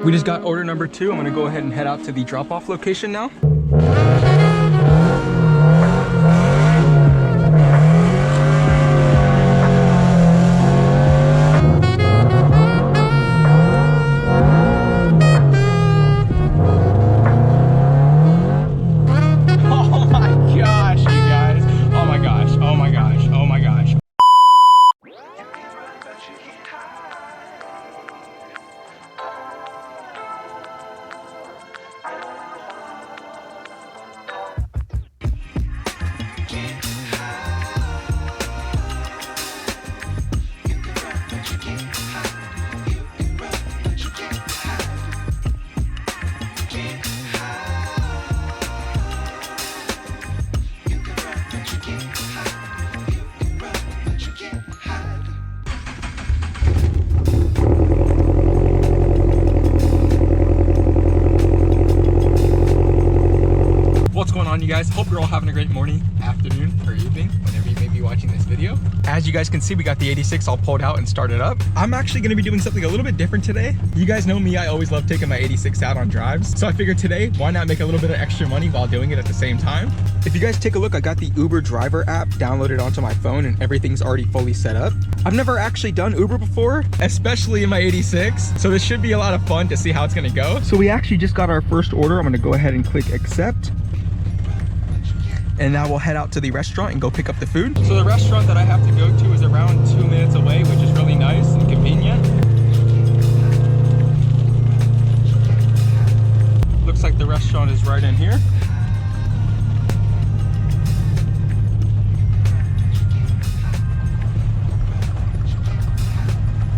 We just got order number 2. I'm gonna go ahead and head out to the drop-off location now. You guys, hope you're all having a great morning, afternoon, or evening, whenever you may be watching this video. As you guys can see, we got the 86 all pulled out and started up. I'm actually going to be doing something a little bit different today. You guys know me, I always love taking my 86 out on drives. So I figured today, why not make a little bit of extra money while doing it at the same time? If you guys take a look, I got the Uber driver app downloaded onto my phone and everything's already fully set up. I've never actually done Uber before, especially in my 86. So this should be a lot of fun to see how it's going to go. So we actually just got our first order. I'm going to go ahead and click accept. And now we'll head out to the restaurant and go pick up the food. So the restaurant that I have to go to is around 2 minutes away, which is really nice and convenient. Looks like the restaurant is right in here.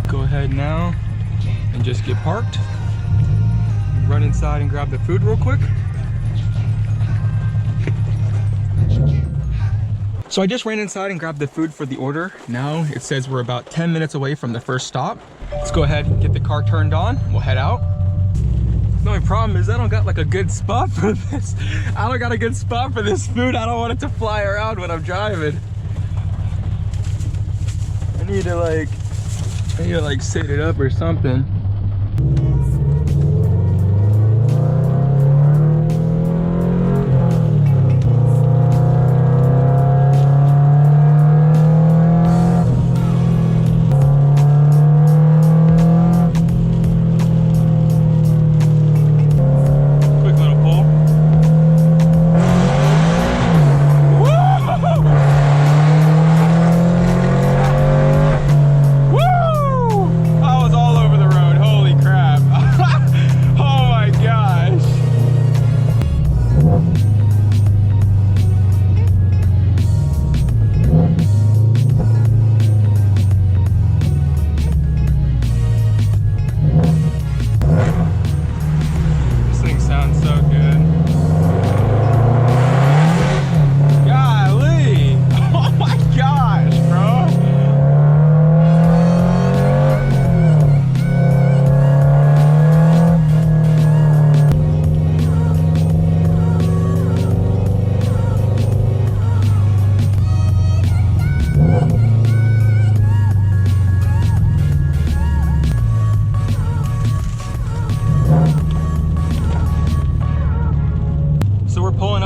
Go ahead now and just get parked. Run inside and grab the food real quick. So I just ran inside and grabbed the food for the order. Now it says we're about 10 minutes away from the first stop. Let's go ahead and get the car turned on. We'll head out. The only problem is I don't got like a good spot for this. I don't got a good spot for this food. I don't want it to fly around when I'm driving. I need to like set it up or something.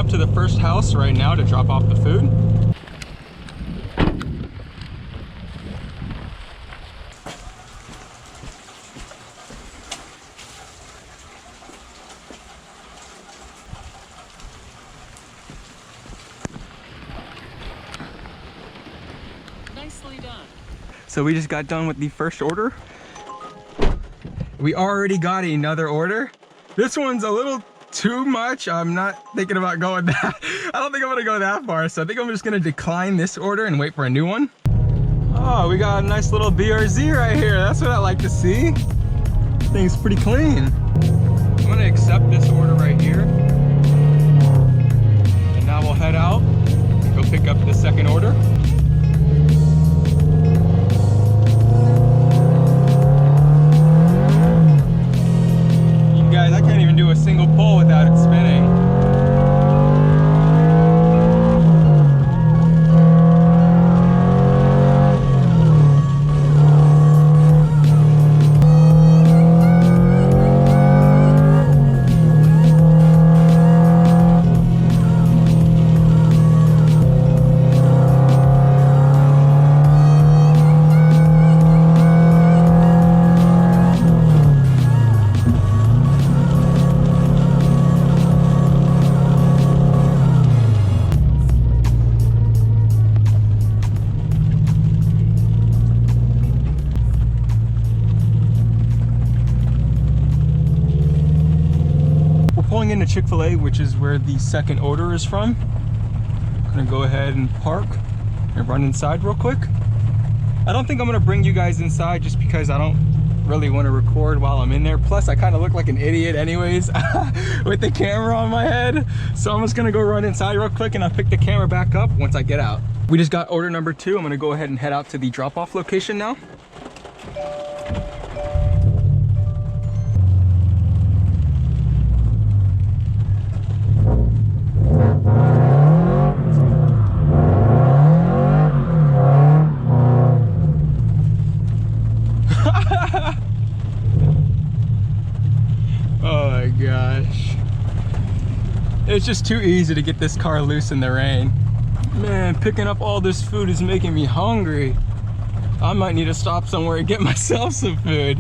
To the first house right now to drop off the food. Nicely done. So we just got done with the first order. We already got another order. This one's a little too much. I'm not thinking about going that. I don't think I'm gonna go that far. So I think I'm just gonna decline this order and wait for a new one. Oh, we got a nice little BRZ right here. That's what I like to see. Thing's pretty clean. I'm gonna accept this order right here. And now we'll head out and go pick up the second order. You guys, I can't even do a single pull without it spinning. Chick-fil-A, which is where the second order is from. I'm gonna go ahead and park and run inside real quick. I don't think I'm gonna bring you guys inside just because I don't really want to record while I'm in there. Plus, I kind of look like an idiot anyways with the camera on my head. So I'm just gonna go run inside real quick and I'll pick the camera back up once I get out. We just got order number 2. I'm gonna go ahead and head out to the drop-off location now. Oh my gosh. It's just too easy to get this car loose in the rain. Man, picking up all this food is making me hungry. I might need to stop somewhere and get myself some food.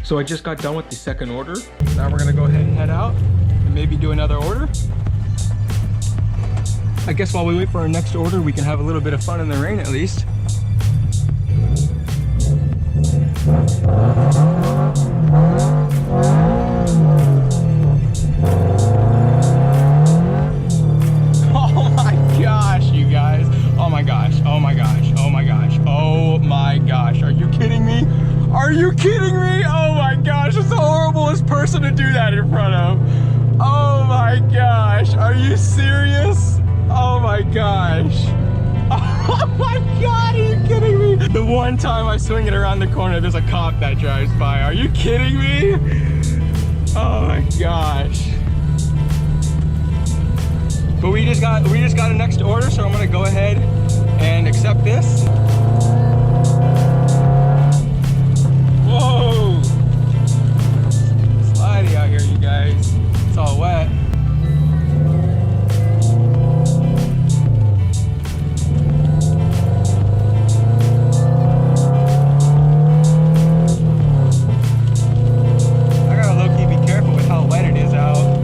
So I just got done with the second order. Now we're gonna go ahead and head out and maybe do another order. I guess while we wait for our next order, we can have a little bit of fun in the rain at least. Oh my gosh, you guys. Oh my gosh, oh my gosh, oh my gosh, oh my gosh. Are you kidding me? Are you kidding me? Oh my gosh, it's the horriblest person to do that in front of. Oh my gosh, are you serious? Oh my gosh. Oh my god, are you kidding me? The one time I swing it around the corner, there's a cop that drives by. Are you kidding me? Oh my gosh. But we just got a next order, so I'm gonna go ahead and accept this. Whoa! Slidey out here, you guys. It's all wet. I gotta low-key be careful with how wet it is out.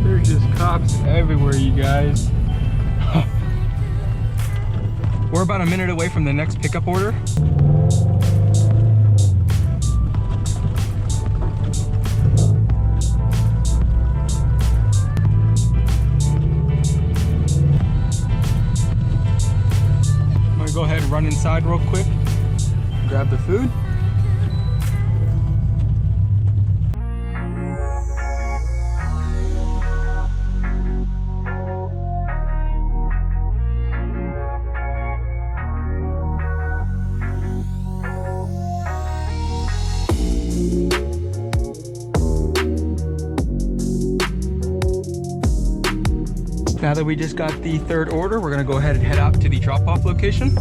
There's just cops everywhere, you guys. We're about a minute away from the next pickup order. I'm gonna go ahead and run inside real quick, grab the food. Now that we just got the third order, we're gonna go ahead and head out to the drop-off location.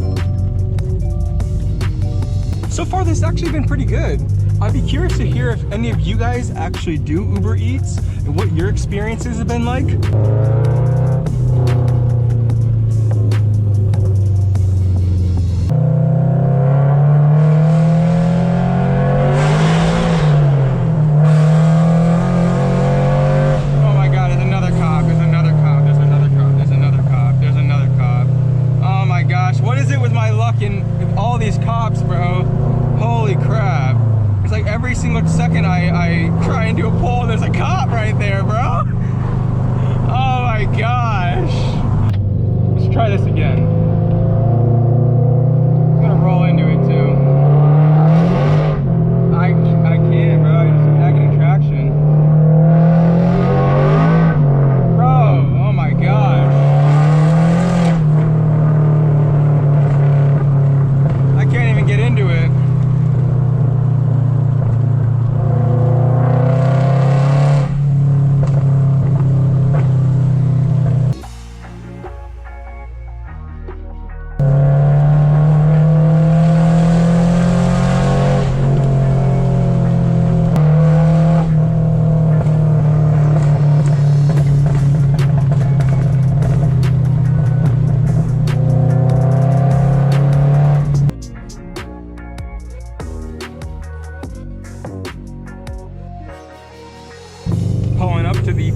So far, this has actually been pretty good. I'd be curious to hear if any of you guys actually do Uber Eats and what your experiences have been like. All these cops, bro. Holy crap. It's like every single second I try and do a pull, there's a cop right there, bro. Oh my gosh. Let's try this again. I'm gonna roll into it too. I can't, bro. I just not getting traction. Bro,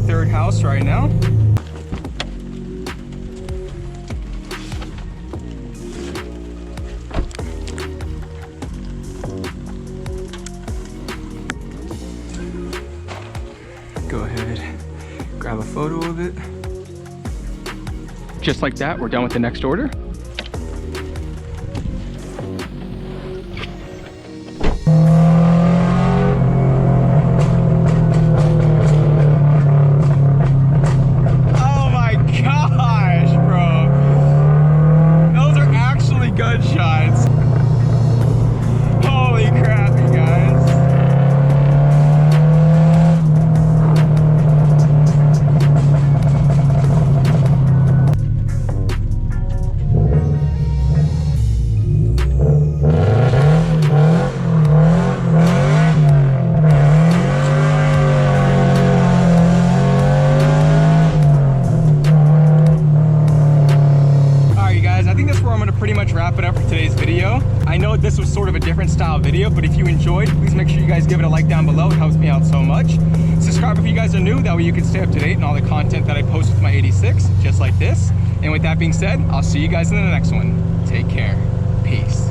third house right now. Go ahead, grab a photo of it. Just like that, we're done with the next order. Oh my gosh, bro. Those are actually good shots. Holy crap, you guys. Pretty much wrap it up for today's video. I know this was sort of a different style video, but if you enjoyed, please make sure you guys give it a like down below. It helps me out so much. Subscribe if you guys are new, that way you can stay up to date on all the content that I post with my 86, just like this. And with that being said, I'll see you guys in the next one. Take care. Peace.